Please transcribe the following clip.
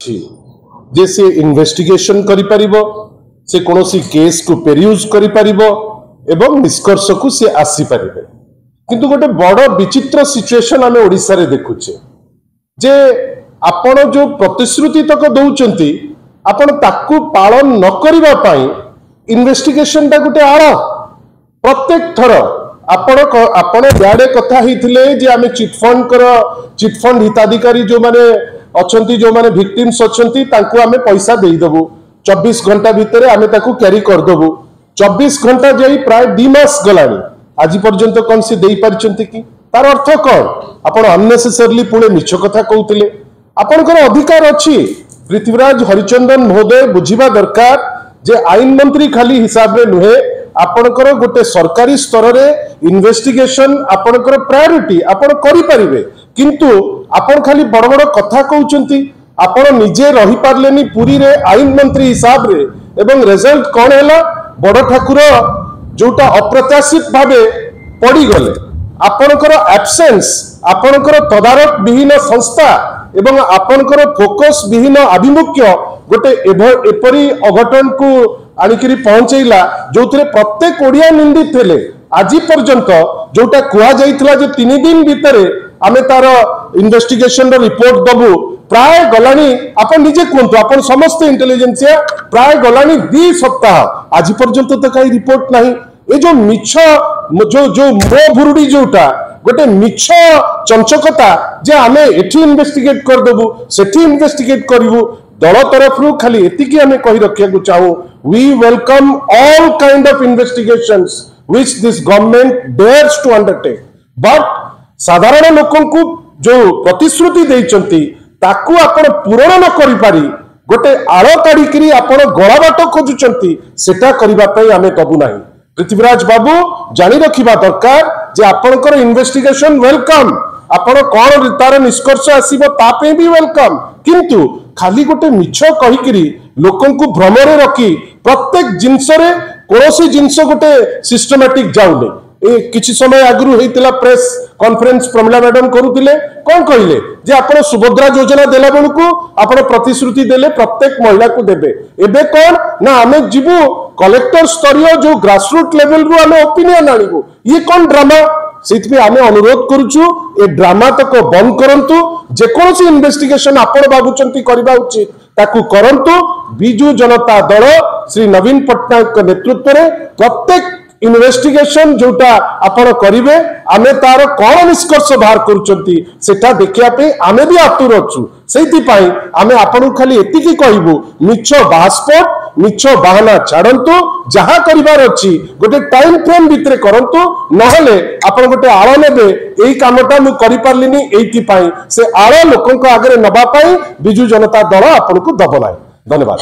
जे से इन्वेस्टिगेशन करि परिबो, से कोनोसी केस को पेरियूज करि परिबो एवं निष्कर्ष को से आसी परिबे। किंतु गोटे बड़ विचित्र सिचुएशन आमे ओडिसा रे देखुचे जे आपण जो प्रतिश्रुति तक दउचंती आपण ताकू पालन न करिबा पई इन्वेस्टिगेशन ता गोटे आड़ प्रत्येक थर आपण याडे कथा हिथिले जे आमे चिटफंड हिताधिकारी जो माने अछंती जो माने विक्टिम्स अछंती तांको आमे पैसा देई दबु 24 घंटा भितर आमे ताकू कैरी कर दबु। 24 घंटा जाई प्राय 2 मास गलानी आज पर्यंत कौन से देई पारचंती कि तार अर्थ कौन? आपण अननेसेसरली पुणे मिछ कथा कहउतिले। आपनकर अधिकार अछि पृथ्वीराज हरिचंदन महोदय बुझिबा दरकार जे आईन मंत्री खाली हिसाब रे नुहे आपनकर गोटे सरकारी स्तर रे इन्वेस्टिगेशन आपनकर प्रायोरिटी आपण करि परिबे। किंतु आपण खाली बड़ बड़ कथा कहउचंती आपण निजे रही पारलेनी पुरी रे आईन मंत्री हिसाब रे एवं रिजल्ट कौन हैला बड़ ठाकुर जोटा अप्रत्याशित भावे पड़ी गले। आपनकर एब्सेंस आपनकर तदारक विहीन संस्था एवं आपनकर फोकस विहीन आभिमुख्य गोटे एपरी अघटन को आनिकरी पहुंचैला जो प्रत्येक ओडिया निंदित थे आज पर्यंत जोटा कह जाइथिला जे 3 दिन भितरे आमे तार इन्वेस्टिगेशन रिपोर्ट दबु प्राय गलानी आपण निजे कहतु आपण समस्त इंटेलिजेंसिया प्राय गलानी 2 सप्ताह आज पर्यंत तो कई रिपोर्ट नहीं। ए जो मिछ जो मो भुरुडी जोटा गोटे मिछ चंचकता जे आमे एठी इन्वेस्टिगेट कर देबु सेठी इन्वेस्टिगेट करिवु दल तरफ रु खाली एतिकी आमे कहि रखिया को चाहू we welcome all kind of investigations which this government dares to undertake but साधारण लोकन को जो प्रतिश्रुति देइचंती ताकू आपण पूर्ण न करि पारी गोटे आड़ काढ़ी आपण गला बाट खोजुचंती सेटा करिबा पई आमे दबु नाही। पृथ्वीराज बाबू जानी रखिबा दरकार जे आपनकर इन्वेस्टिगेशन वेलकम आपण कोन तार निष्कर्ष आसीबो तापे भी वेलकम किंतु खाली गोटे मिछ कहिकरी लोकन को भ्रमरे रखी प्रत्येक जिंस रे कोनोसी जिंस गोटे सिस्टमैटिक जाउले। ए किछि समय आगरु हेतिला प्रेस कॉन्फ्रेंस प्रमिला मैडम करूतिले कोन कहिले जे आपण सुभद्रा योजना देला बेलकू आपण प्रतिश्रुति देले प्रत्येक महिला को देबे एबे कोन ना आमे जिबु कलेक्टर स्तरीय जो ग्रासरूट लेवल रु आमे ओपिनियन आनिबु ये कोन ड्रामा सेति आमे अनुरोध करूछु ए ड्रामा तक बंद करंतु जे कोनसी इन्वेस्टिगेशन आपण बाबुचंती करबा उचित ताकू करंतु। बिजू जनता दल श्री नवीन पट्टनायक के नेतृत्व रे प्रत्येक इन्वेस्टिगेशन जोटा आपण करिवे आमे तार कोन निष्कर्ष बाहर करूचंती सेटा देखिया पे आमे भी आतुर अछु सेति पई आमे आपण खाली एतिकी कहबू मिछ बास्पोर्ट मिछ बहाना छाड़ंतु जहा करिवार अछि गोटे टाइम फ्रेम भितरे करंतु नहले आपण गोटे आळ नेबे एई कामटा मु करि पारलिनी एति पई से आळ लोकन को आगरे नबा पई बिजू जनता दल आपण को दबनाय। धन्यवाद।